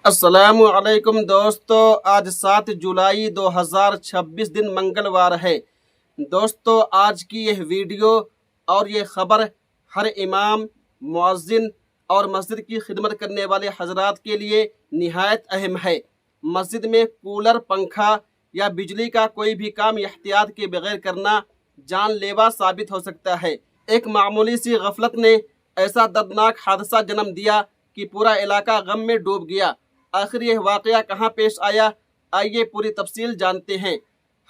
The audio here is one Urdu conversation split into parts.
السلام علیکم دوستو، آج 7 جولائی 2026 دن منگلوار ہے۔ دوستو آج کی یہ ویڈیو اور یہ خبر ہر امام، مؤذن اور مسجد کی خدمت کرنے والے حضرات کے لیے نہایت اہم ہے۔ مسجد میں کولر، پنکھا یا بجلی کا کوئی بھی کام احتیاط کے بغیر کرنا جان لیوا ثابت ہو سکتا ہے۔ ایک معمولی سی غفلت نے ایسا دردناک حادثہ جنم دیا کہ پورا علاقہ غم میں ڈوب گیا۔ آخر یہ واقعہ کہاں پیش آیا، آئیے پوری تفصیل جانتے ہیں۔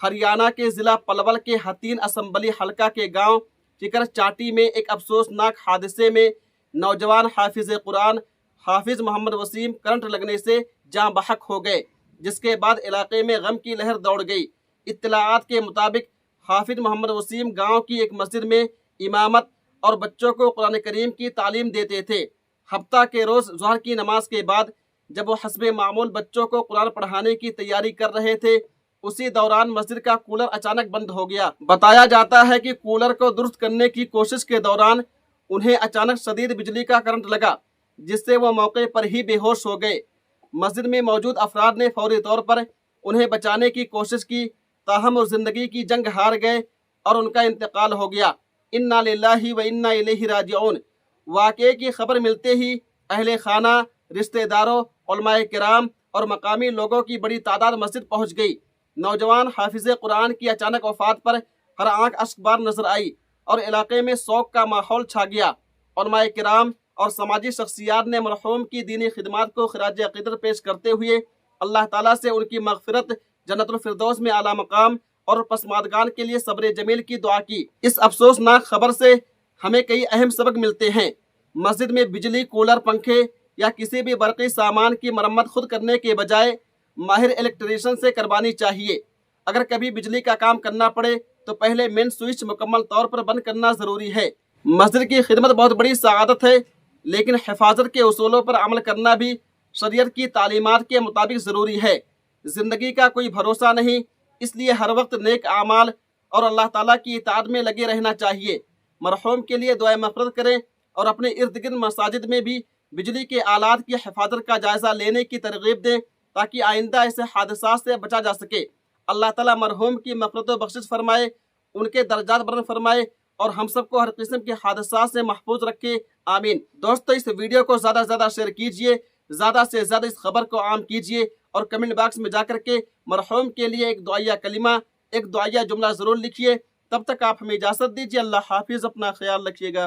ہریانہ کے ضلع پلول کے حتین اسمبلی حلقہ کے گاؤں چکر چاٹی میں ایک افسوسناک حادثے میں نوجوان حافظ قرآن حافظ محمد وسیم کرنٹ لگنے سے جاں بحق ہو گئے، جس کے بعد علاقے میں غم کی لہر دوڑ گئی۔ اطلاعات کے مطابق حافظ محمد وسیم گاؤں کی ایک مسجد میں امامت اور بچوں کو قرآن کریم کی تعلیم دیتے تھے۔ ہفتہ کے روز ظہر کی نماز کے بعد جب وہ حسب معمول بچوں کو قرآن پڑھانے کی تیاری کر رہے تھے، اسی دوران مسجد کا کولر اچانک بند ہو گیا۔ بتایا جاتا ہے کہ کولر کو درست کرنے کی کوشش کے دوران انہیں اچانک شدید بجلی کا کرنٹ لگا، جس سے وہ موقع پر ہی بے ہوش ہو گئے۔ مسجد میں موجود افراد نے فوری طور پر انہیں بچانے کی کوشش کی، تاہم وہ زندگی کی جنگ ہار گئے اور ان کا انتقال ہو گیا۔ انا للہ و انا الیہ راجعون۔ واقعے کی خبر ملتے ہی اہل خانہ، رشتہ داروں، علماء کرام اور مقامی لوگوں کی بڑی تعداد مسجد پہنچ گئی۔ نوجوان حافظ قرآن کی اچانک وفات پر ہر آنکھ اشک بار نظر آئی اور علاقے میں سوگ کا ماحول چھا گیا۔ علماء کرام اور سماجی شخصیات نے مرحوم کی دینی خدمات کو خراج عقیدت پیش کرتے ہوئے اللہ تعالیٰ سے ان کی مغفرت، جنت الفردوس میں اعلیٰ مقام اور پسماندگان کے لیے صبر جمیل کی دعا کی۔ اس افسوسناک خبر سے ہمیں کئی اہم سبق ملتے ہیں۔ مسجد میں بجلی، کولر، پنکھے یا کسی بھی برقی سامان کی مرمت خود کرنے کے بجائے ماہر الیکٹریشین سے کروانی چاہیے۔ اگر کبھی بجلی کا کام کرنا پڑے تو پہلے مین سوئچ مکمل طور پر بند کرنا ضروری ہے۔ مسجد کی خدمت بہت بڑی سعادت ہے، لیکن حفاظت کے اصولوں پر عمل کرنا بھی شریعت کی تعلیمات کے مطابق ضروری ہے۔ زندگی کا کوئی بھروسہ نہیں، اس لیے ہر وقت نیک اعمال اور اللہ تعالیٰ کی اطاعت میں لگے رہنا چاہیے۔ مرحوم کے لیے دعائے مغفرت کریں اور اپنے ارد گرد مساجد میں بھی بجلی کے آلات کی حفاظت کا جائزہ لینے کی ترغیب دیں تاکہ آئندہ ایسے حادثات سے بچا جا سکے۔ اللہ تعالیٰ مرحوم کی مغفرت و بخشش فرمائے، ان کے درجات بلند فرمائے اور ہم سب کو ہر قسم کے حادثات سے محفوظ رکھے، آمین۔ دوستو اس ویڈیو کو زیادہ سے زیادہ شیئر کیجئے، زیادہ سے زیادہ اس خبر کو عام کیجئے اور کمنٹ باکس میں جا کر کے مرحوم کے لیے ایک دعائیہ کلمہ، ایک دعائیہ جملہ ضرور لکھیے۔ تب تک آپ ہمیں اجازت دیجیے، اللہ حافظ، اپنا خیال رکھیے گا۔